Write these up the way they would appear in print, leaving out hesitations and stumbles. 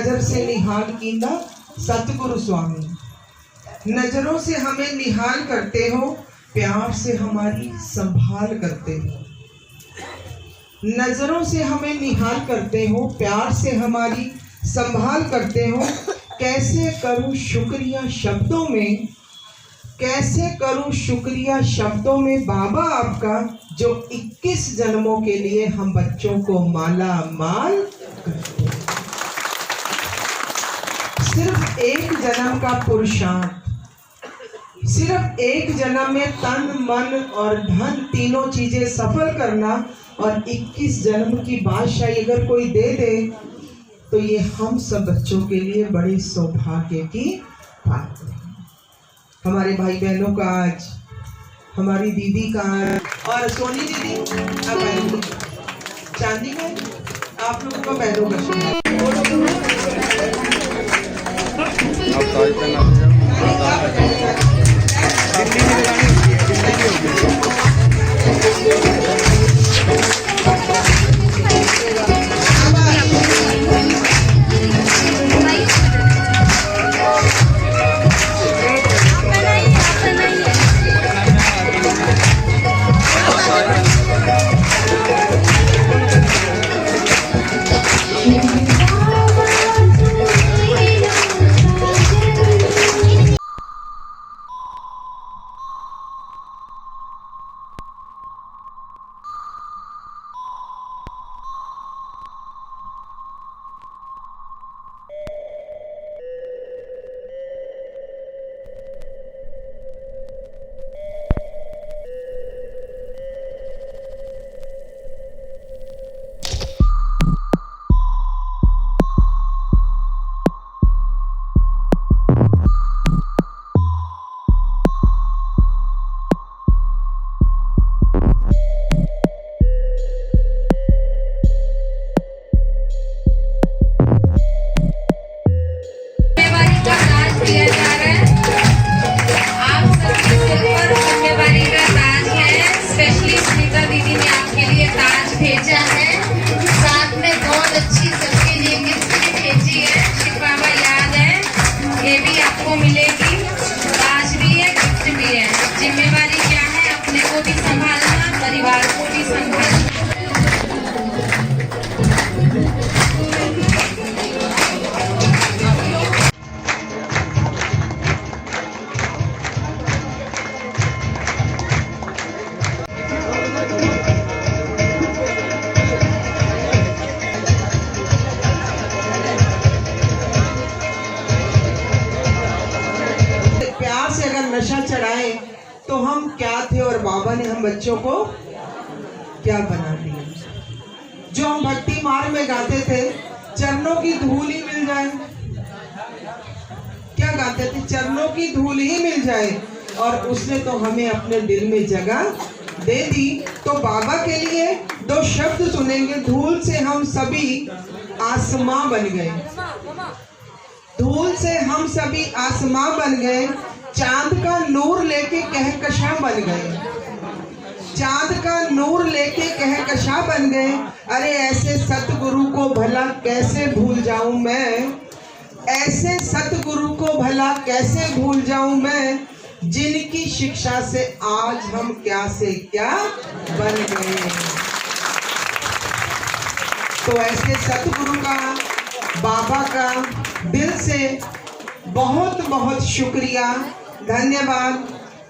नजर से निहाल कींदा सतगुरु स्वामी। नजरों से हमें निहाल करते हो, प्यार से हमारी संभाल करते हो। नजरों से हमें निहाल करते हो, प्यार से हमारी संभाल करते हो। कैसे करूं शुक्रिया शब्दों में, कैसे करूं शुक्रिया शब्दों में बाबा आपका, जो 21 जन्मों के लिए हम बच्चों को माला माल करते हैं। सिर्फ एक जन्म का पुरुषार्थ, सिर्फ एक जन्म में तन मन और धन तीनों चीजें सफल करना, और 21 जन्म की बादशाही अगर कोई दे दे तो ये हम सब बच्चों के लिए बड़े सौभाग्य की बात है। हमारे भाई बहनों का आज, हमारी दीदी का आज, और सोनी दीदी अब आएंगी चांदी में, आप लोगों का बहनों का नशा चढ़ाए तो हम क्या थे और बाबा ने हम बच्चों को क्या बना दिया। जो हम भक्ति मार्ग में गाते थे, चरणों की धूल ही मिल जाए, क्या गाते थे, चरणों की धूल ही मिल जाए, और उसने तो हमें अपने दिल में जगह दे दी। तो बाबा के लिए दो शब्द सुनेंगे, धूल से हम सभी आसमां बन गए, धूल से हम सभी आसमां बन गए, चांद का नूर लेके कहकशां बन गए, चांद का नूर लेके कहकशां बन गए। अरे ऐसे सतगुरु को भला कैसे भूल जाऊं मैं, ऐसे सतगुरु को भला कैसे भूल जाऊं मैं, जिनकी शिक्षा से आज हम क्या से क्या बन गए। तो ऐसे सतगुरु का, बाबा का दिल से बहुत बहुत शुक्रिया, धन्यवाद,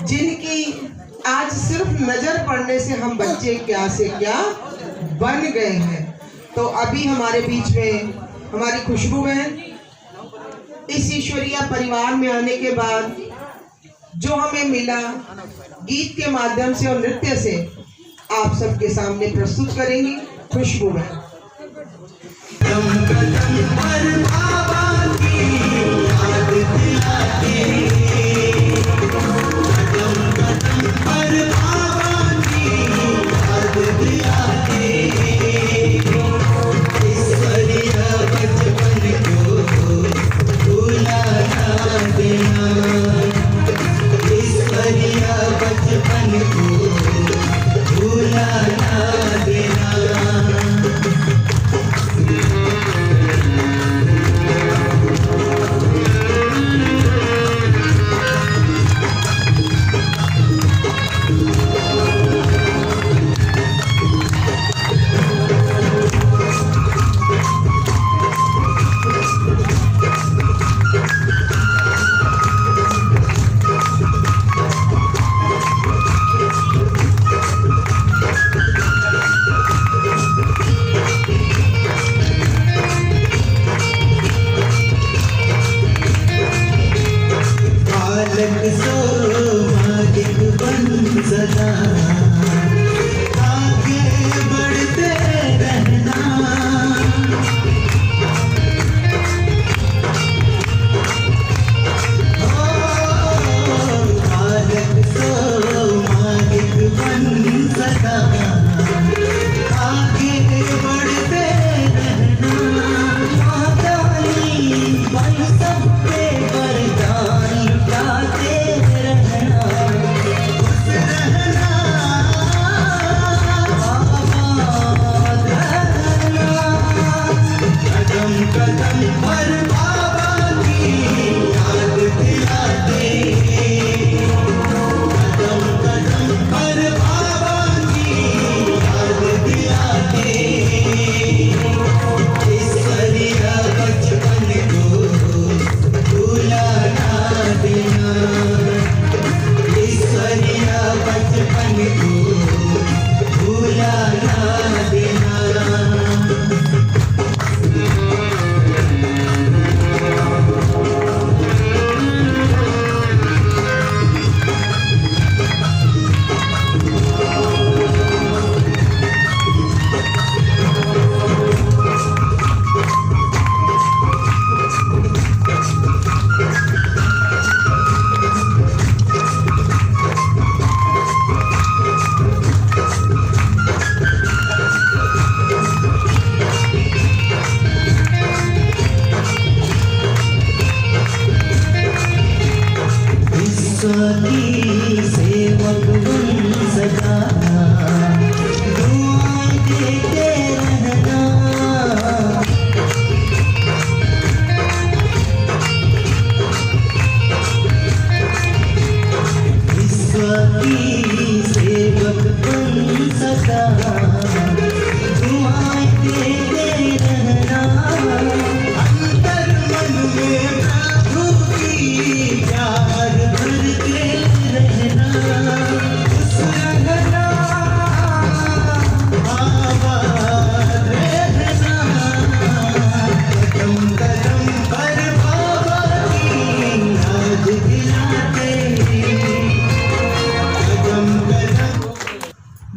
जिनकी आज सिर्फ नजर पड़ने से हम बच्चे क्या से क्या बन गए हैं। तो अभी हमारे बीच में हमारी खुशबू बहन, इस ईश्वरीय परिवार में आने के बाद जो हमें मिला, गीत के माध्यम से और नृत्य से आप सबके सामने प्रस्तुत करेंगी। खुशबू बहन।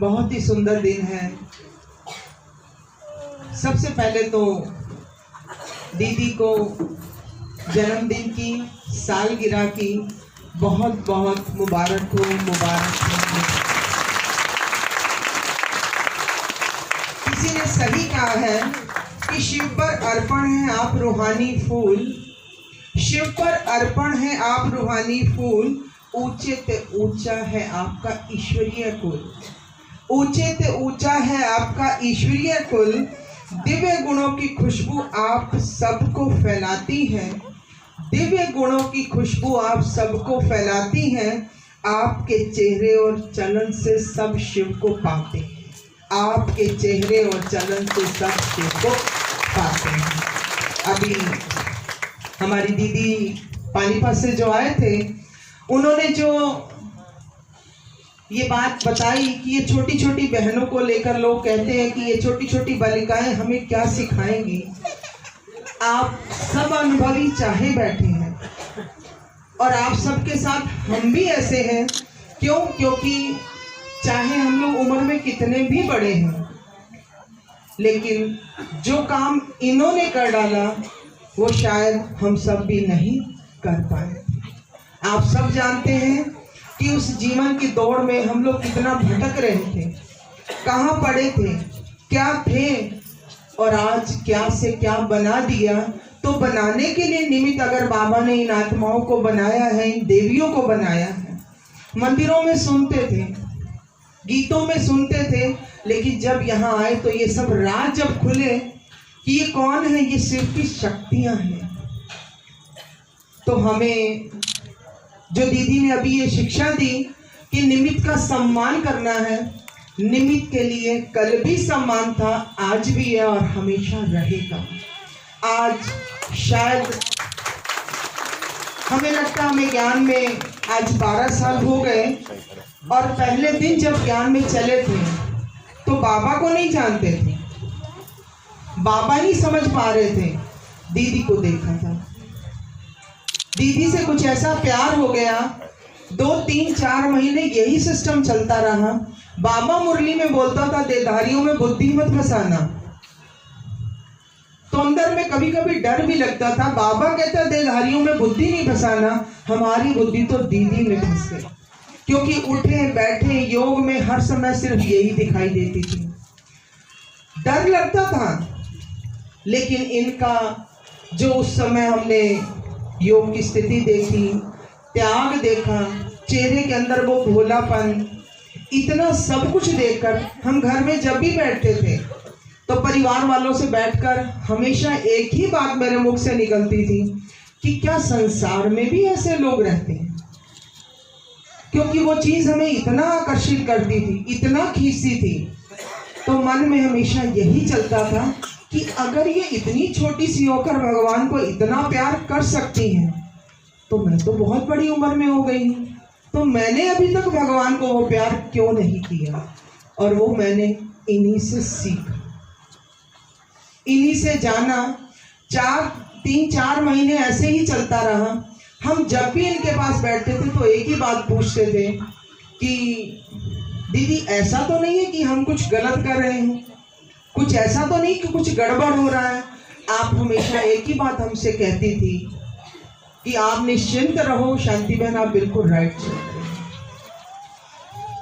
बहुत ही सुंदर दिन है। सबसे पहले तो दीदी को जन्मदिन की सालगिरह की बहुत बहुत मुबारक हो, मुबारक हो। किसी ने सही कहा है कि शिव पर अर्पण है आप रूहानी फूल, शिव पर अर्पण है आप रूहानी फूल, ऊंचे ते ऊंचा है आपका ईश्वरीय कुल, ऊंचे ते ऊंचा है आपका ईश्वरीय कुल, दिव्य गुणों की खुशबू आप सबको फैलाती है, दिव्य गुणों की खुशबू आप सबको फैलाती हैं, आपके चेहरे और चलन से सब शिव को पाते हैं, आपके चेहरे और चलन से सब शिव को पाते हैं। अभी हमारी दीदी पानीपत से जो आए थे, उन्होंने जो ये बात बताई कि ये छोटी छोटी बहनों को लेकर लोग कहते हैं कि ये छोटी छोटी बालिकाएं हमें क्या सिखाएंगी। आप सब अनुभवी चाहे बैठे हैं और आप सबके साथ हम भी ऐसे हैं। क्यों? क्योंकि चाहे हम लोग उम्र में कितने भी बड़े हैं, लेकिन जो काम इन्होंने कर डाला वो शायद हम सब भी नहीं कर पाए। आप सब जानते हैं कि उस जीवन की दौड़ में हम लोग कितना भटक रहे थे, कहाँ पड़े थे, क्या थे, और आज क्या से क्या बना दिया। तो बनाने के लिए निमित्त अगर बाबा ने इन आत्माओं को बनाया है, इन देवियों को बनाया है। मंदिरों में सुनते थे, गीतों में सुनते थे, लेकिन जब यहाँ आए तो ये सब राज जब खुले कि ये कौन है, ये शिव की शक्तियां हैं। तो हमें जो दीदी ने अभी ये शिक्षा दी कि निमित्त का सम्मान करना है, निमित्त के लिए कल भी सम्मान था, आज भी है और हमेशा रहेगा। आज शायद हमें लगता हमें ज्ञान में आज 12 साल हो गए, और पहले दिन जब ज्ञान में चले थे तो बाबा को नहीं जानते थे, बाबा ही समझ पा रहे थे। दीदी को देखा था, दीदी से कुछ ऐसा प्यार हो गया, 2, 3, 4 महीने यही सिस्टम चलता रहा। बाबा मुरली में बोलता था देहधारियों में बुद्धि मत फंसाना, तो अंदर में कभी कभी डर भी लगता था। बाबा कहता देहधारियों में बुद्धि नहीं फंसाना, हमारी बुद्धि तो दीदी में फंस गई, क्योंकि उठे बैठे योग में हर समय सिर्फ यही दिखाई देती थी। डर लगता था, लेकिन इनका जो उस समय हमने योग की स्थिति देखी, त्याग देखा, चेहरे के अंदर वो भोलापन, इतना सब कुछ देखकर हम घर में जब भी बैठते थे तो परिवार वालों से बैठकर हमेशा एक ही बात मेरे मुख से निकलती थी कि क्या संसार में भी ऐसे लोग रहते हैं। क्योंकि वो चीज हमें इतना आकर्षित करती थी, इतना खींचती थी, तो मन में हमेशा यही चलता था कि अगर ये इतनी छोटी सी होकर भगवान को इतना प्यार कर सकती हैं, तो मैं तो बहुत बड़ी उम्र में हो गई हूँ, तो मैंने अभी तक भगवान को वो प्यार क्यों नहीं किया। और वो मैंने इन्हीं से सीखा, इन्हीं से जाना। 3-4 महीने ऐसे ही चलता रहा। हम जब भी इनके पास बैठते थे तो एक ही बात पूछते थे कि दीदी ऐसा तो नहीं है कि हम कुछ गलत कर रहे हैं, कुछ ऐसा तो नहीं कि कुछ गड़बड़ हो रहा है। आप हमेशा एक ही बात हमसे कहती थी कि आप निश्चिंत रहो शांति बहन, आप बिल्कुल राइट चल रहे हैं।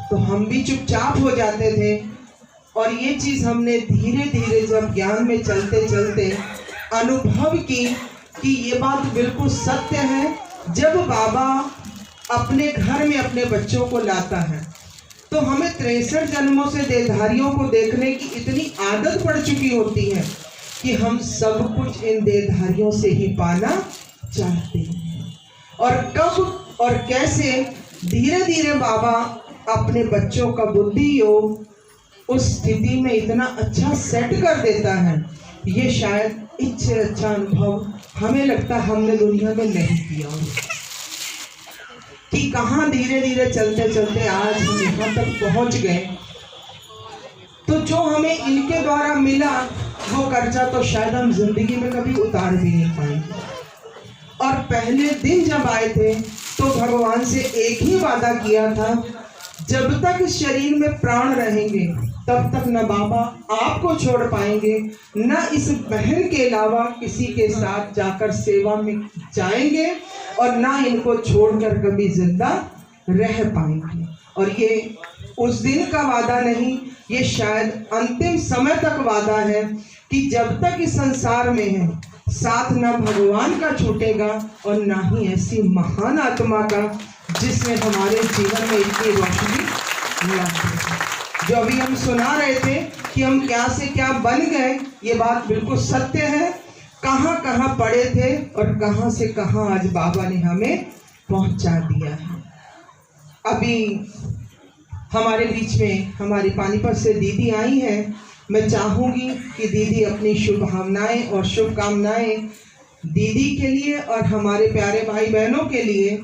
तो हम भी चुपचाप हो जाते थे, और ये चीज हमने धीरे धीरे जब ज्ञान में चलते चलते अनुभव की कि ये बात बिल्कुल सत्य है। जब बाबा अपने घर में अपने बच्चों को लाता है तो हमें 63 जन्मों से देहधारियों को देखने की इतनी आदत पड़ चुकी होती है कि हम सब कुछ इन देहधारियों से ही पाना चाहते हैं। और कब और कैसे धीरे धीरे बाबा अपने बच्चों का बुद्धि योग उस स्थिति में इतना अच्छा सेट कर देता है, ये शायद इससे अच्छा अनुभव हमें लगता हमने दुनिया में नहीं किया कि कहाँ धीरे धीरे चलते चलते आज हम यहाँ तक पहुँच गए। तो जो हमें इनके द्वारा मिला वो कर्जा तो शायद हम जिंदगी में कभी उतार भी नहीं पाएंगे। और पहले दिन जब आए थे तो भगवान से एक ही वादा किया था, जब तक इस शरीर में प्राण रहेंगे तब तक न बाबा आपको छोड़ पाएंगे, न इस बहन के अलावा किसी के साथ जाकर सेवा में जाएंगे, और ना इनको छोड़कर कभी जिंदा रह पाएंगे। और ये उस दिन का वादा नहीं, ये शायद अंतिम समय तक वादा है कि जब तक इस संसार में है साथ न भगवान का छूटेगा और ना ही ऐसी महान आत्मा का जिसने हमारे जीवन में इतनी रोशनी लाई। जो अभी हम सुना रहे थे कि हम क्या से क्या बन गए, ये बात बिल्कुल सत्य है। कहाँ कहाँ पड़े थे और कहाँ से कहाँ आज बाबा ने हमें पहुंचा दिया है। अभी हमारे बीच में हमारी पानीपत से दीदी आई हैं। मैं चाहूँगी कि दीदी अपनी शुभकामनाएं और शुभकामनाएं दीदी के लिए और हमारे प्यारे भाई बहनों के लिए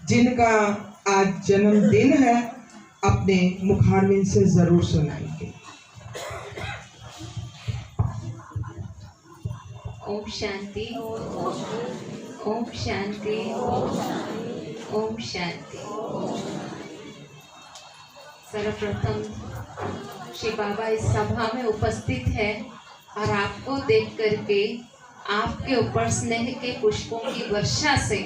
जिनका आज जन्मदिन है अपने मुखारविंद से जरूर सुनाएंगे। ओम शांति, ओम शांति, ओम शांति। सर्वप्रथम श्री बाबा इस सभा में उपस्थित है और आपको देख करके आपके ऊपर स्नेह के पुष्पों की वर्षा से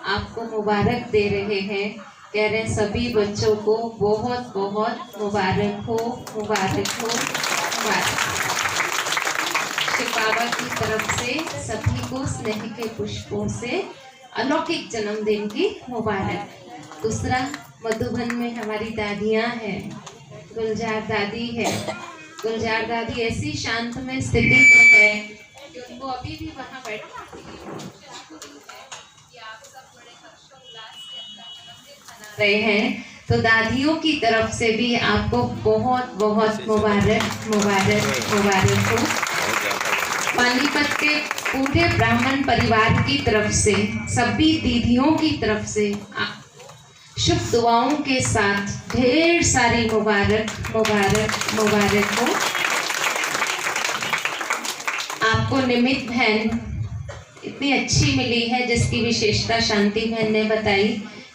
आपको मुबारक दे रहे हैं। कह रहे हैं सभी बच्चों को बहुत बहुत मुबारक हो, मुबारक हो, मुबारक। श्री बाबा की तरफ से सभी को स्नेह के पुष्पों से अलौकिक जन्मदिन की मुबारक। दूसरा, मधुबन में हमारी दादियाँ हैं, गुलजार दादी है। गुलजार दादी ऐसी शांतमय स्थिति में है कि उनको अभी भी वहाँ बैठना रहे हैं। तो दादियों की तरफ से भी आपको बहुत बहुत मुबारक, मुबारक, मुबारक हो। पानीपत के पूरे ब्राह्मण परिवार की तरफ से, सभी दीदियों की तरफ से शुभ दुआओं के साथ ढेर सारी मुबारक, मुबारक, मुबारक हो। आपको निमित्त बहन इतनी अच्छी मिली है जिसकी विशेषता शांति बहन ने बताई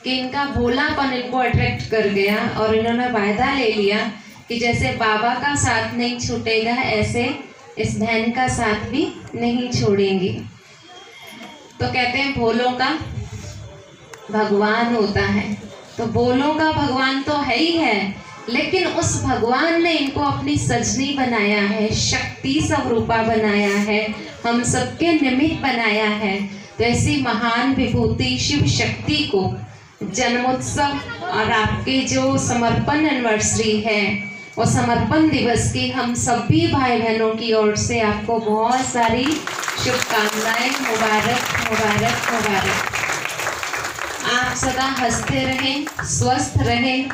कि इनका भोलापन इनको अट्रैक्ट कर गया और इन्होंने वायदा ले लिया कि जैसे बाबा का साथ नहीं छूटेगा ऐसे इस बहन का साथ भी नहीं छोड़ेंगी। तो कहते हैं भोलों का भगवान होता है, तो भोलों का भगवान तो है ही है, लेकिन उस भगवान ने इनको अपनी सजनी बनाया है, शक्ति स्वरूपा बनाया है, हम सबके निमित्त बनाया है। तो ऐसी महान विभूति शिव शक्ति को जन्मोत्सव और आपके जो समर्पण एनिवर्सरी है और समर्पण दिवस की हम सभी भाई बहनों की ओर से आपको बहुत सारी शुभकामनाएं। मुबारक, मुबारक, मुबारक। आप सदा हंसते रहें, स्वस्थ रहें,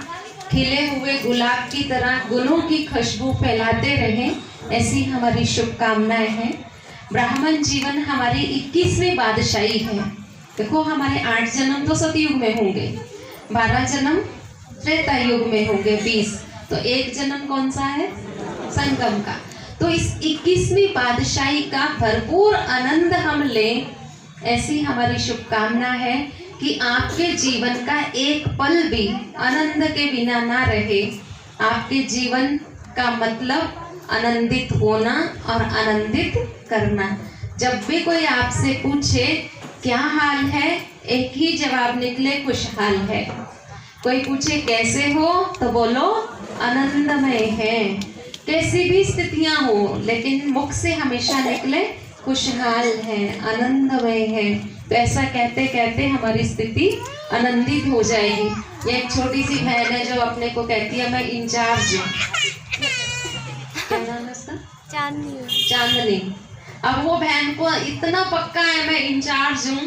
खिले हुए गुलाब की तरह गुणों की खुशबू फैलाते रहें, ऐसी हमारी शुभकामनाएं हैं। ब्राह्मण जीवन हमारी 21वीं बादशाही है। देखो हमारे 8 जन्म तो सतयुग में होंगे, 12 जन्म त्रेता युग में होंगे, 20, तो एक जन्म कौन सा है? संगम का। तो इस 21वीं बादशाही का भरपूर आनंद हम लें, ऐसी हमारी शुभकामना है कि आपके जीवन का एक पल भी आनंद के बिना ना रहे। आपके जीवन का मतलब आनंदित होना और आनंदित करना। जब भी कोई आपसे पूछे क्या हाल है, एक ही जवाब निकले, खुशहाल है। कोई पूछे कैसे हो, तो बोलो आनंदमय है। कैसी भी स्थितियां हो, लेकिन मुख से हमेशा निकले खुशहाल है, आनंदमय है। तो ऐसा कहते कहते हमारी स्थिति आनंदित हो जाएगी। ये एक छोटी सी बहन है जो अपने को कहती है मैं इंचार्ज हूँ। क्या नाम है उसका? चांदनी। चांदनी। अब वो बहन को इतना पक्का है मैं इंचार्ज हूँ,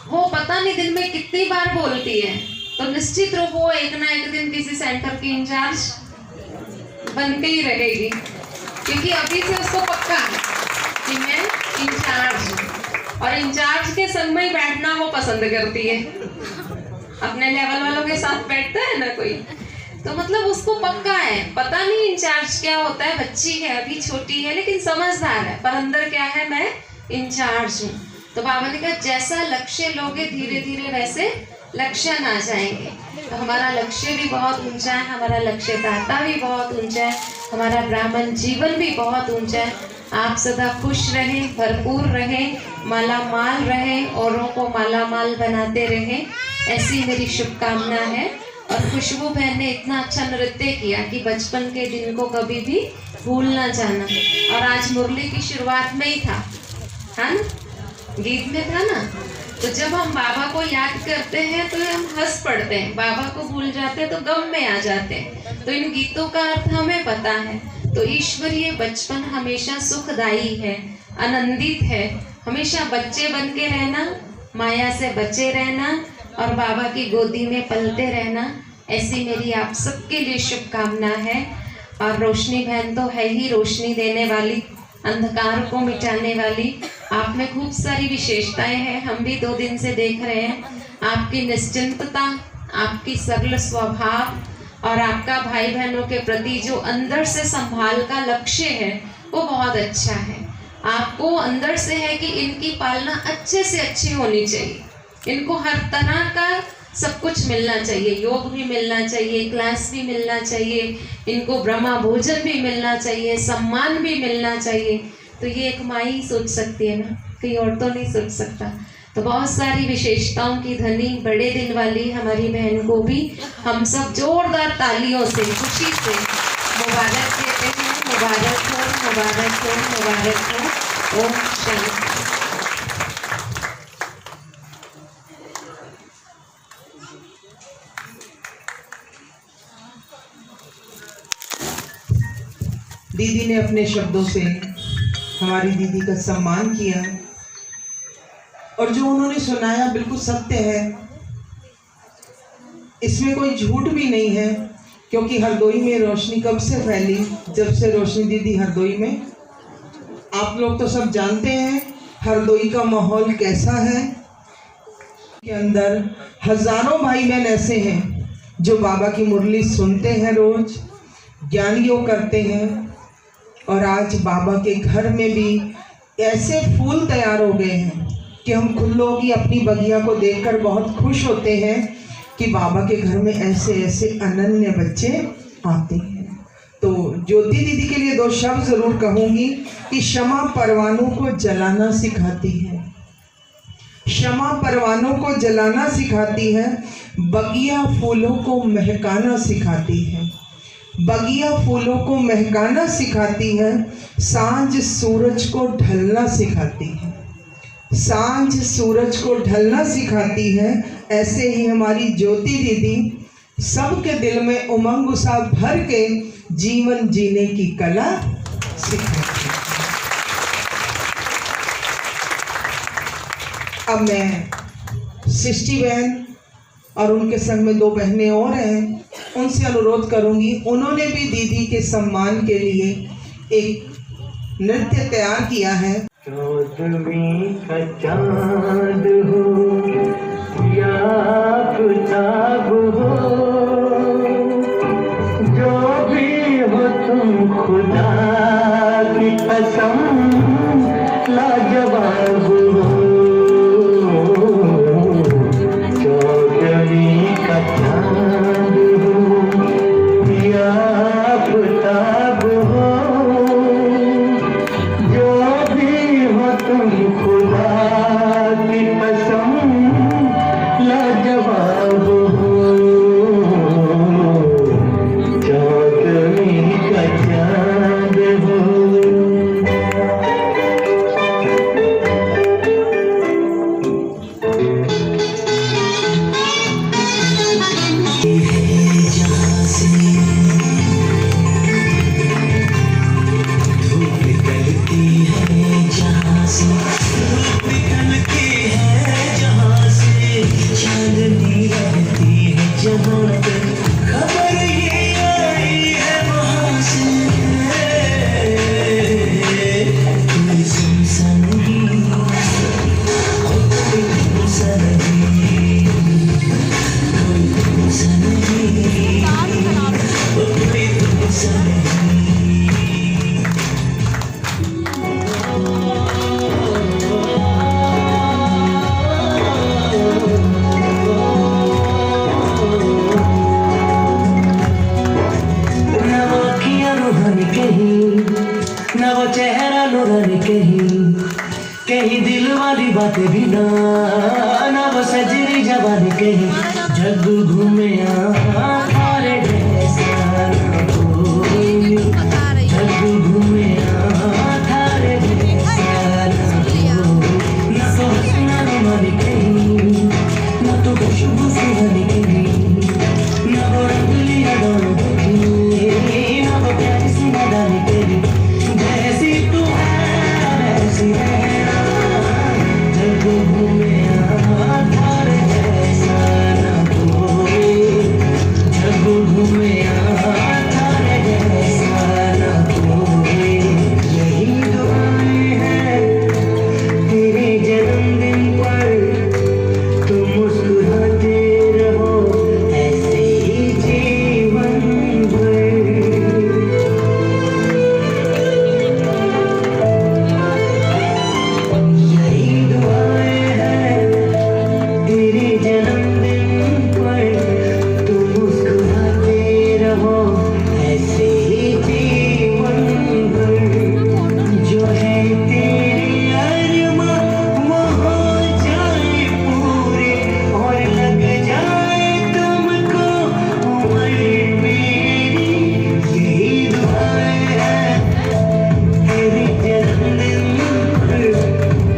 वो पता नहीं दिन में कितनी बार बोलती है। तो निश्चित रूप वो एक ना एक दिन किसी सेंटर की इंचार्ज बनते ही रहेगी, क्योंकि अभी से उसको पक्का है कि मैं इंचार्ज हूँ। और इंचार्ज के संग में ही बैठना वो पसंद करती है। अपने लेवल वालों के साथ बैठता है ना कोई, तो मतलब उसको पक्का है। पता नहीं इंचार्ज क्या होता है, बच्ची है अभी, छोटी है, लेकिन समझदार है, पर अंदर क्या है, मैं इंचार्ज हूँ। तो बाबा ने कहा जैसा लक्ष्य लोगे धीरे धीरे वैसे लक्षण आ जाएंगे। तो हमारा लक्ष्य भी बहुत ऊंचा है, हमारा लक्ष्य दाता भी बहुत ऊंचा है, हमारा ब्राह्मण जीवन भी बहुत ऊंचा है। आप सदा खुश रहें, भरपूर रहें, माला माल रहें, औरों को माला माल बनाते रहें, ऐसी मेरी शुभकामना है। और खुशबू बहन ने इतना अच्छा नृत्य किया कि बचपन के दिन को कभी भी भूल ना जाना। और आज मुरली की शुरुआत में ही था, है ना, गीत में था ना। तो जब हम बाबा को याद करते हैं तो हम हंस पड़ते हैं, बाबा को भूल जाते हैं तो गम में आ जाते हैं। तो इन गीतों का अर्थ हमें पता है। तो ईश्वरीय बचपन हमेशा सुखदायी है, आनंदित है। हमेशा बच्चे बन के रहना, माया से बचे रहना और बाबा की गोदी में पलते रहना, ऐसी मेरी आप सबके लिए शुभकामना है। और रोशनी बहन तो है ही रोशनी देने वाली, अंधकार को मिटाने वाली। आप में खूब सारी विशेषताएं हैं, हम भी 2 दिन से देख रहे हैं। आपकी निश्चिंतता, आपकी सरल स्वभाव और आपका भाई बहनों के प्रति जो अंदर से संभाल का लक्ष्य है वो बहुत अच्छा है। आपको अंदर से है कि इनकी पालना अच्छे से अच्छी होनी चाहिए, इनको हर तरह का सब कुछ मिलना चाहिए, योग भी मिलना चाहिए, क्लास भी मिलना चाहिए, इनको ब्रह्मा भोजन भी मिलना चाहिए, सम्मान भी मिलना चाहिए। तो ये एक माँ ही सोच सकती है ना, कहीं और तो नहीं सोच सकता। तो बहुत सारी विशेषताओं की धनी, बड़े दिल वाली हमारी बहन को भी हम सब जोरदार तालियों से खुशी से मुबारक देते हैं। मुबारक हो, मुबारक हो, मुबारक हो। ओम शांति। दीदी ने अपने शब्दों से हमारी दीदी का सम्मान किया और जो उन्होंने सुनाया बिल्कुल सत्य है, इसमें कोई झूठ भी नहीं है। क्योंकि हरदोई में रोशनी कब से फैली? जब से रोशनी दीदी हरदोई में, आप लोग तो सब जानते हैं हरदोई का माहौल कैसा है। के अंदर हजारों भाई बहन ऐसे हैं जो बाबा की मुरली सुनते हैं, रोज ज्ञान योग करते हैं। और आज बाबा के घर में भी ऐसे फूल तैयार हो गए हैं कि हम खुद लोग ही अपनी बगिया को देखकर बहुत खुश होते हैं कि बाबा के घर में ऐसे ऐसे अनन्य बच्चे आते हैं। तो ज्योति दीदी के लिए 2 शब्द जरूर कहूँगी कि क्षमा परवानों को जलाना सिखाती है, क्षमा परवानों को जलाना सिखाती है, बगिया फूलों को महकाना सिखाती है, बगिया फूलों को महकाना सिखाती है, सांझ सूरज को ढलना सिखाती है, सांझ सूरज को ढलना सिखाती है। ऐसे ही हमारी ज्योति दीदी सबके दिल में उमंग उत्साह भर के जीवन जीने की कला सिखाती है। अब मैं सृष्टि बहन और उनके संग में 2 बहनें और हैं, उनसे अनुरोध करूंगी। उन्होंने भी दीदी के सम्मान के लिए एक नृत्य तैयार किया है। 14वीं का चांद हो या आफताब हो, जो भी हो तुम खुदा की कसम लाजवाब हो। 14वीं का चांद हो या आफताब हो, तुम खुदा की कसम लाजवाब हो। 14वीं का चांद हो। ना वो चेहरा नूरानी कहीं कहीं दिल वाली बातें भी ना वो सजरी जवानी कहीं जग घूमे थारे जैसा ना कोई जग घूमे थारे जैसा ना कोई ना तो हसीना रुमानी कहीं ना तो खुशबू सुहानी कहीं ना वो रंगली अदाओं कहीं ना वो प्यारी सी नादानी कहीं जैसी तू है वैसी रहना जग घूमे थारे जैसा ना कोई जग घूमे थारे जैसा ना कोई यही दुआएं हैं तेरे जन्मदिन पर तुम मुस्कुराते रहो ऐसे ही जीवन भर यही दुआएं हैं तेरे जन्मदिन पर तुम मुस्कुराते रहो ऐसे ही जीवन भर जो है तेरी अरमा वो हो जाए पूरे और लग जाए तुमको उम्र मेरी यही दुआएं हैं तेरे जन्मदिन पर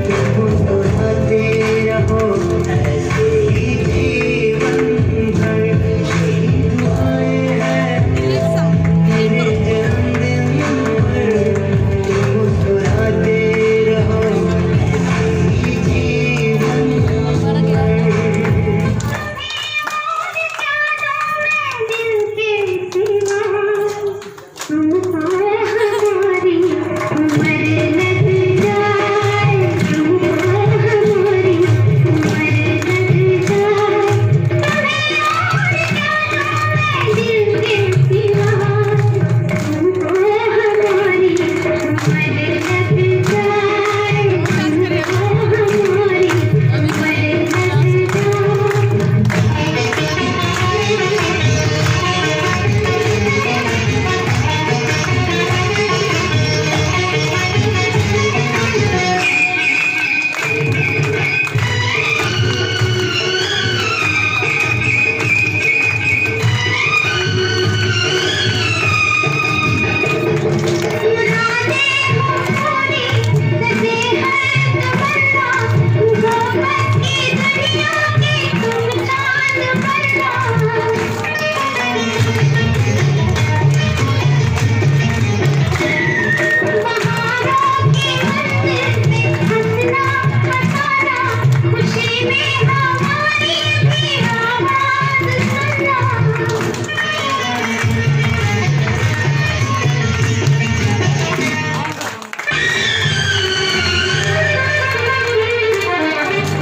तुम मुस्कुराते रहो ऐसे ही जीवन भर यही दुआएं हैं तेरे जन्मदिन पर तुम मुस्कुराते रहो ऐसे ही जीवन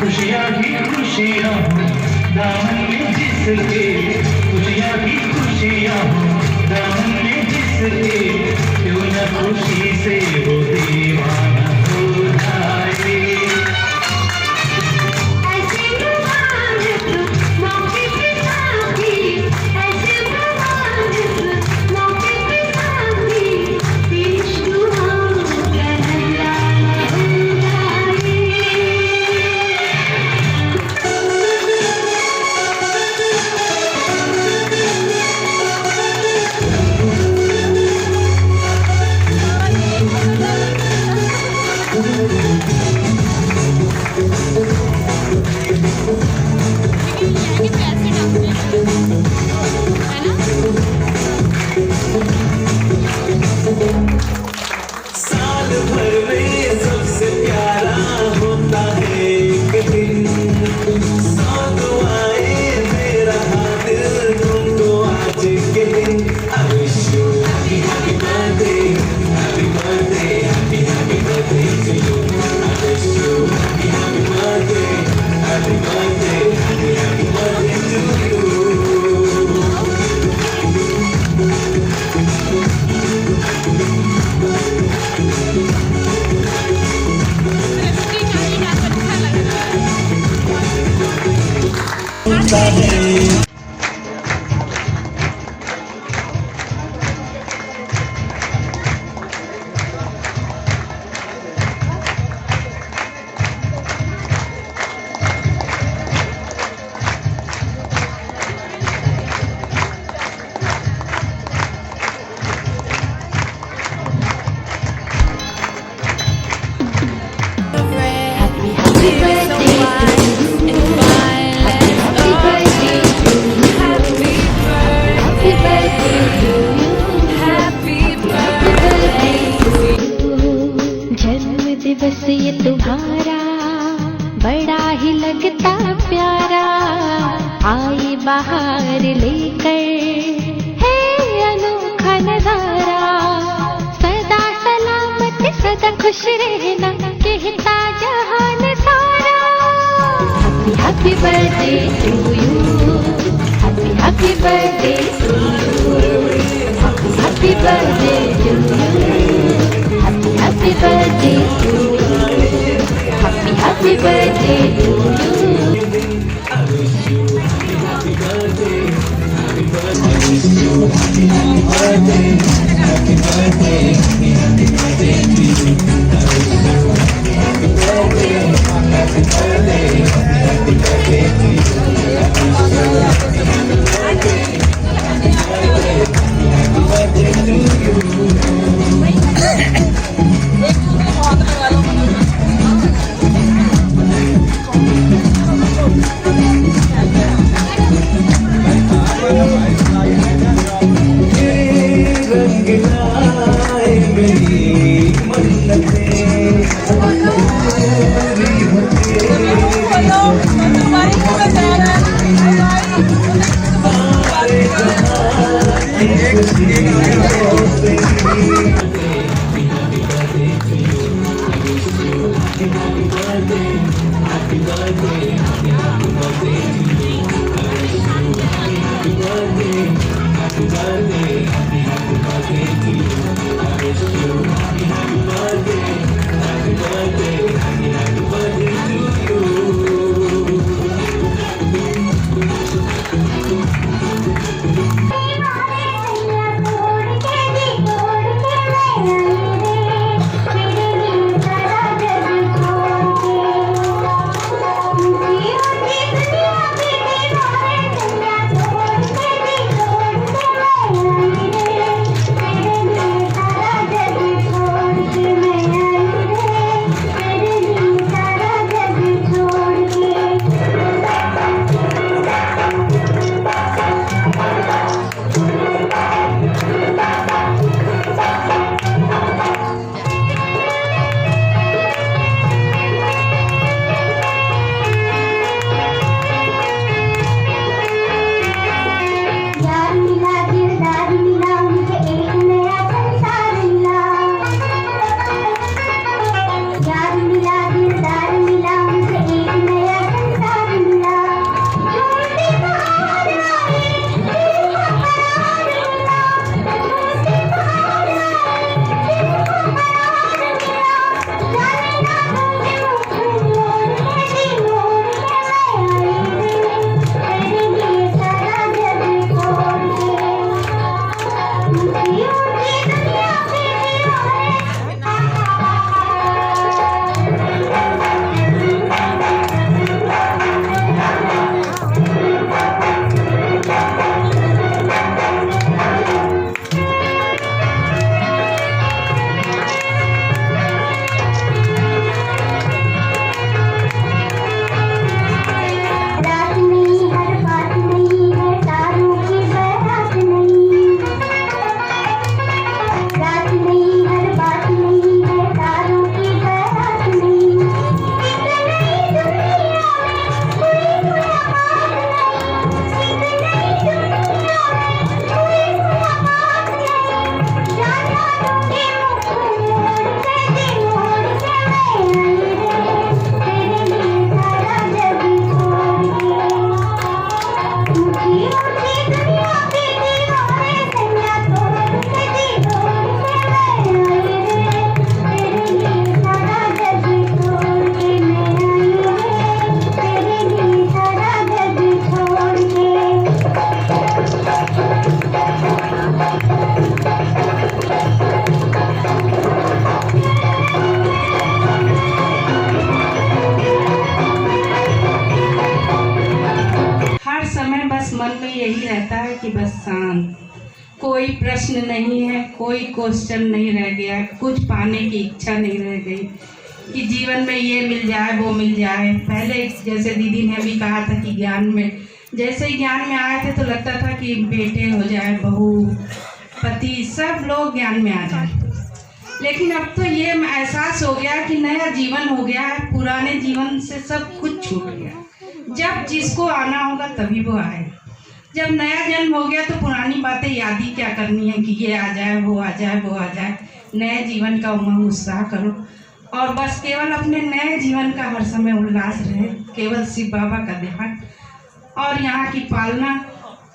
खुशियाँ ही खुशियाँ दामन में जिसके खुशियाँ ही खुशियाँ दामन में जिसके क्यों न खुशी से वो दीवाना हो जाए साल भर में सबसे प्यारा होता है एक दिन सौ दुआएं मेरा दिल तुमको आज के दिन I wish you happy happy birthday happy birthday happy happy birthday to you I wish you happy happy birthday happy birthday happy happy birthday to you सदा खुश रहना कहता जहान सारा। Happy birthday to you, happy birthday to you, happy birthday to you, happy birthday to you, happy birthday to you. मन में यही रहता है कि बस शांत, कोई प्रश्न नहीं है, कोई क्वेश्चन नहीं रह गया, कुछ पाने की इच्छा नहीं रह गई कि जीवन में ये मिल जाए वो मिल जाए। पहले जैसे दीदी ने भी कहा था कि ज्ञान में, जैसे ही ज्ञान में आए थे तो लगता था कि बेटे हो जाए, बहू, पति, सब लोग ज्ञान में आ जाए। लेकिन अब तो ये एहसास हो गया कि नया जीवन हो गया है, पुराने जीवन से सब कुछ छूट गया। जब जिसको आना होगा तभी वो आए। जब नया जन्म हो गया तो पुरानी बातें याद ही क्या करनी है कि ये आ जाए, वो आ जाए, वो आ जाए। नए जीवन का उमंग उत्साह करो और बस केवल अपने नए जीवन का हर समय उल्लास रहे, केवल शिव बाबा का ध्यान और यहाँ की पालना,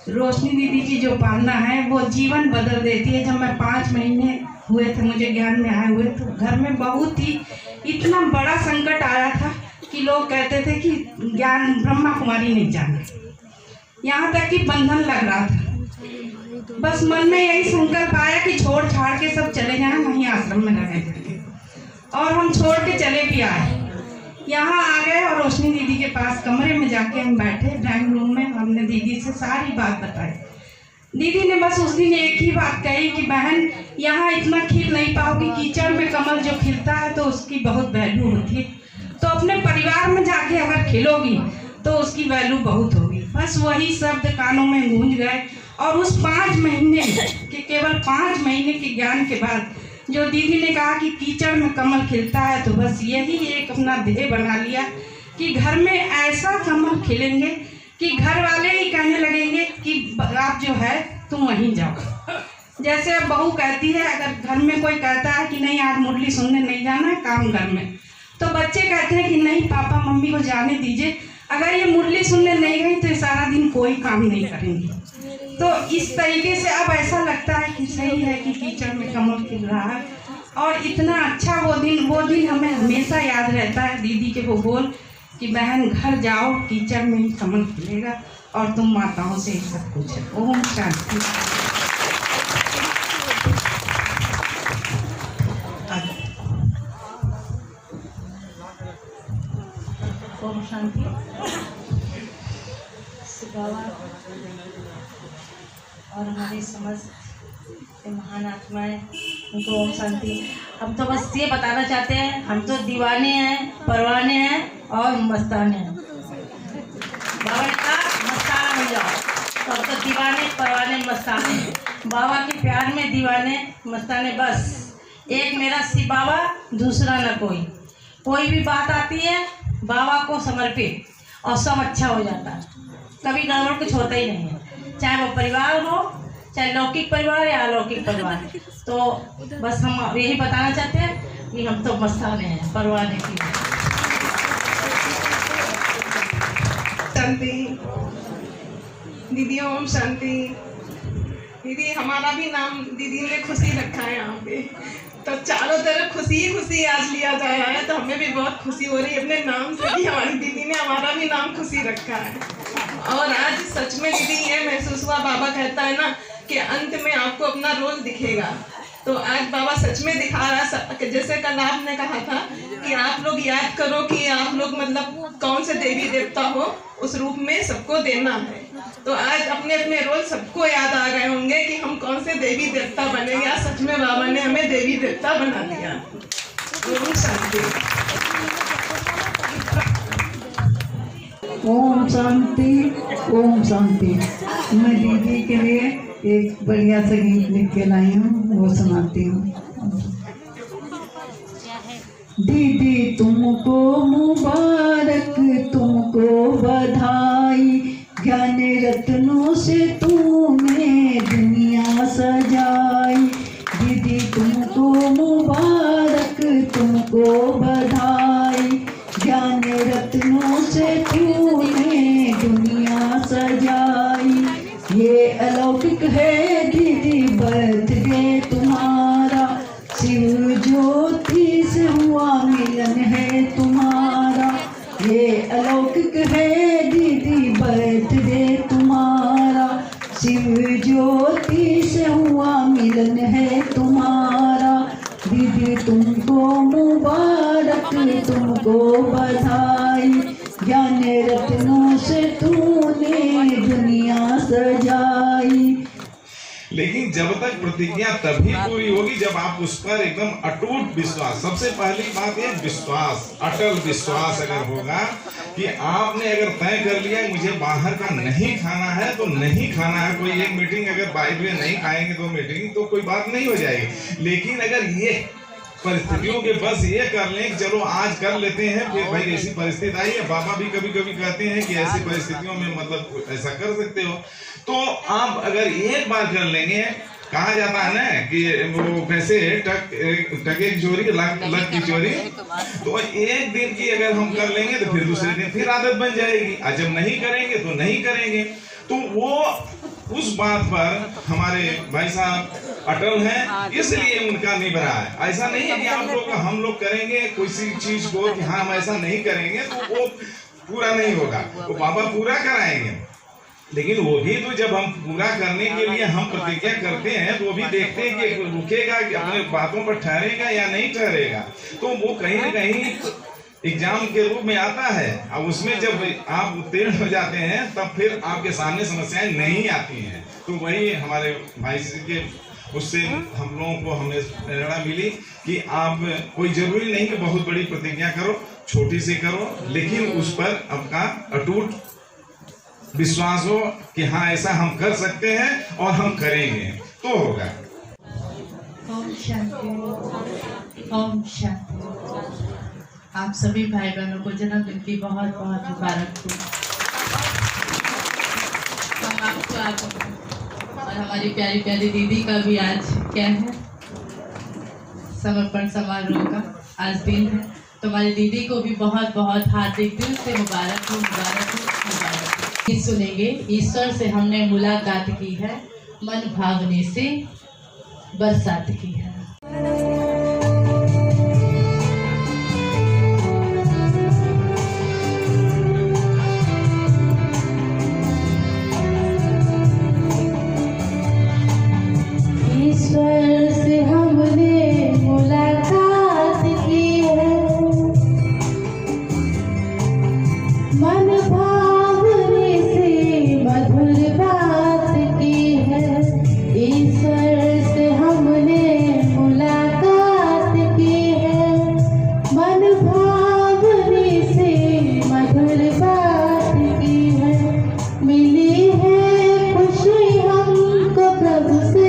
रोशनी दीदी की जो पालना है वो जीवन बदल देती है। जब मैं 5 महीने हुए थे मुझे ज्ञान में आए हुए, तो घर में बहुत ही इतना बड़ा संकट आया था कि लोग कहते थे कि ज्ञान ब्रह्मा कुमारी नहीं जाना, यहाँ तक कि बंधन लग रहा था। बस मन में यही संकल्प आया कि छोड़ छाड़ के सब चले जाएं, वहीं आश्रम में रह गए और हम छोड़ के चले भी आए। यहाँ आ गए और रोशनी दीदी के पास कमरे में जाके हम बैठे ड्राइंग रूम में, हमने दीदी से सारी बात बताई। दीदी ने बस उस दिन एक ही बात कही कि बहन यहाँ इतना खिल नहीं पाओगी, कीचड़ में कमल जो खिलता है तो उसकी बहुत वैल्यू होती है, तो अपने परिवार में जाके अगर खिलोगी तो उसकी वैल्यू बहुत होगी। बस वही शब्द कानों में गूंज गए और उस 5 महीने के केवल 5 महीने के ज्ञान के बाद जो दीदी ने कहा कि कीचड़ में कमल खिलता है, तो बस यही एक अपना ध्येय बना लिया कि घर में ऐसा कमल खिलेंगे कि घर वाले ही कहने लगेंगे कि आप जो है तुम वहीं जाओ। जैसे अब बहू कहती है, अगर घर में कोई कहता है कि नहीं आज मुरली सुनने नहीं जाना है, काम घर में, तो बच्चे कहते हैं कि नहीं पापा मम्मी को जाने दीजिए, अगर ये मुरली सुनने नहीं गई तो सारा दिन कोई काम नहीं करेंगे। तो इस तरीके से अब ऐसा लगता है कि सही है कि कीचड़ में कमल खिल रहा है और इतना अच्छा वो दिन हमें हमेशा याद रहता है। दीदी के वो बोल कि बहन घर जाओ, कीचड़ में ही कमल खिलेगा और तुम माताओं से ही सब कुछ है। ओम शांति। ओम शांति। बाबा और हमारे समझ के महान आत्माएं उनको ओम शांति। हम तो बस ये बताना चाहते हैं, हम तो दीवाने हैं, परवाने हैं और मस्ताने हैं। बाबा का मस्ताना बन जाओ, तो हम तो दीवाने परवाने मस्ताने हैं। बाबा के प्यार में दीवाने मस्ताने, बस एक मेरा शिव बाबा, दूसरा न कोई भी बात आती है बाबा को समर्पित और सब अच्छा हो जाता है, कभी गड़बड़ कुछ होता ही नहीं है, चाहे वो परिवार हो, चाहे लौकिक परिवार या अलौकिक परिवार। तो बस हम यही बताना चाहते हैं कि हम तो मस्ताने हैं, परवाने की। शांति दीदी, ओम शांति। दीदी हमारा भी नाम दीदी ने खुशी रखा है यहाँ पे, तो चारों तरफ खुशी ही खुशी आज लिया जा रहा है, तो हमें भी बहुत खुशी हो रही है अपने नाम से कि हमारी दीदी ने हमारा भी नाम खुशी रखा है। और आज सच में दीदी ये महसूस हुआ, बाबा कहता है ना कि अंत में आपको अपना रोल दिखेगा, तो आज बाबा सच में दिखा रहा है। जैसे कल आपने कहा था कि आप लोग याद करो कि आप लोग मतलब कौन से देवी देवता हो, उस रूप में सबको देना है। तो आज अपने अपने रोल सबको याद आ गए होंगे कि हम कौन से देवी देवता बनेंगे। सच में बाबा ने हमें देवी देवता बना दिया। ओम शांति। ओम शांति, ओम शांति। मैं दीदी के लिए एक बढ़िया सा गीत लिख के लाई हूँ, वो सुनाती हूँ। दीदी तुमको मुबारक, तुमको बधाई, ज्ञान रत्नों से तूने दुनिया सजाई। दीदी तुमको मुबारक, तुमको बधाई, ज्ञान रत्नों से तूने दुनिया सजाई। ये अलौकिक है दीदी बर्थडे तुम्हारा, शिव ज्योति से हुआ मिलन है तुम्हारा। ये अलौकिक है दीदी बर्थडे तुम्हारा, शिव ज्योति से हुआ मिलन है तुम्हारा। दीदी तुमको मुबारक, तुमको बधाई, ज्ञान रत्नों से तूने दुनिया सजाई। लेकिन जब तक प्रतिज्ञा तभी पूरी होगी जब आप उस पर एकदम अटूट विश्वास, सबसे पहली बात ये विश्वास, अटल विश्वास अगर होगा कि आपने अगर तय कर लिया मुझे बाहर का नहीं खाना है तो नहीं खाना है। कोई एक मीटिंग अगर बाइक में नहीं खाएंगे तो मीटिंग तो कोई बात नहीं हो जाएगी। लेकिन अगर ये परिस्थितियों के बस ये कर लें कि चलो आज कर लेते हैं, फिर भाई ऐसी परिस्थिति आई है, बाबा भी कभी कभी कहते हैं कि ऐसी परिस्थितियों में मतलब ऐसा कर सकते हो, तो आप अगर एक बार कर लेंगे कहा जाता है ना कि वो कैसे टके की चोरी लक की चोरी। तो एक दिन की अगर हम कर लेंगे तो फिर दूसरे दिन फिर आदत बन जाएगी, और जब नहीं करेंगे तो नहीं करेंगे। तो वो उस बात पर हमारे भाई साहब अटल हैं, इसलिए उनका नहीं बना है। ऐसा नहीं है कि आप लोग हम लोग करेंगे किसी चीज को कि हाँ हम ऐसा नहीं करेंगे तो वो पूरा नहीं होगा, वो बाबा पूरा कराएंगे। लेकिन वो भी तो जब हम पूरा करने के लिए हम प्रतिज्ञा करते हैं तो वो भी देखते हैं कि रुकेगा, कि अपने बातों पर ठहरेगा या नहीं ठहरेगा। तो वो कहीं ना कहीं एग्जाम के रूप में आता है, और उसमें जब आप उत्तीर्ण हो जाते हैं तब फिर आपके सामने समस्याएं नहीं आती हैं। तो वही हमारे भाई के उससे हम लोगों को हमें प्रेरणा मिली कि आप कोई जरूरी नहीं कि बहुत बड़ी प्रतिज्ञा करो, छोटी सी करो, लेकिन उस पर आपका अटूट विश्वास हो कि हाँ ऐसा हम कर सकते हैं और हम करेंगे तो होगा। ओम शांति, ओम शांति। आप सभी भाई बहनों को जन्मदिन की बहुत बहुत मुबारक हो। हम आपको और हमारी प्यारी प्यारी दीदी का भी आज क्या है, समर्पण समारोह का आज दिन है। तो हमारी दीदी को भी बहुत बहुत हार्दिक दिल से मुबारक हो, मुबारक हो, मुबारक हो। गीत सुनेंगे। ईश्वर से हमने मुलाकात की है, मन भावने से बरसात की है। ईश्वर से हमने मुलाकात की है, मन भावने से मधुर बात की है। ईश्वर से हमने मुलाकात की है, मन भावने से मधुर बात की है। मिली है खुशी हमको प्रभु से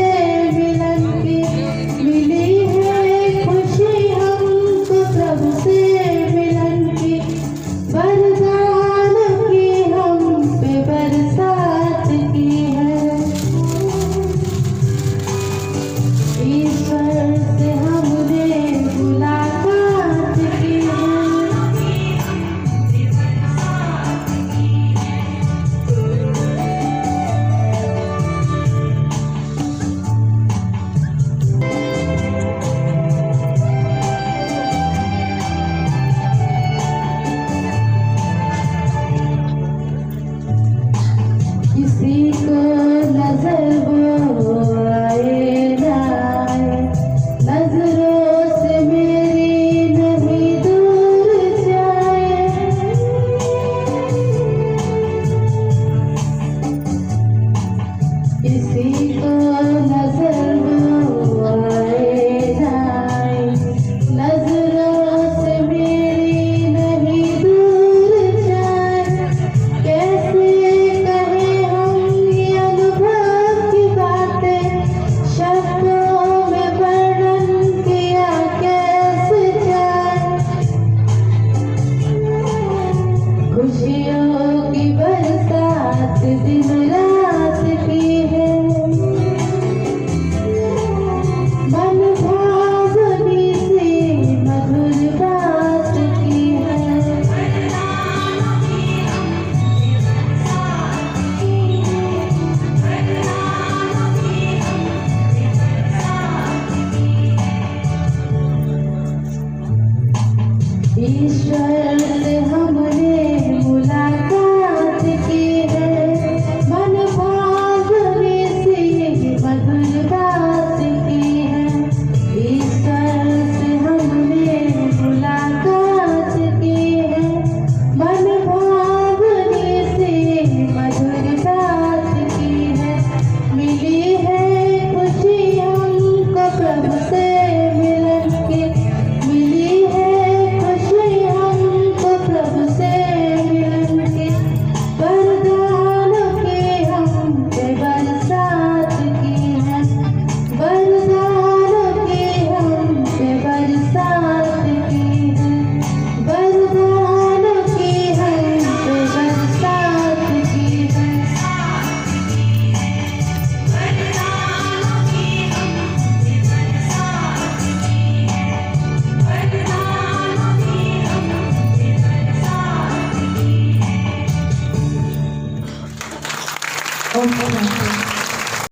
ईश्वर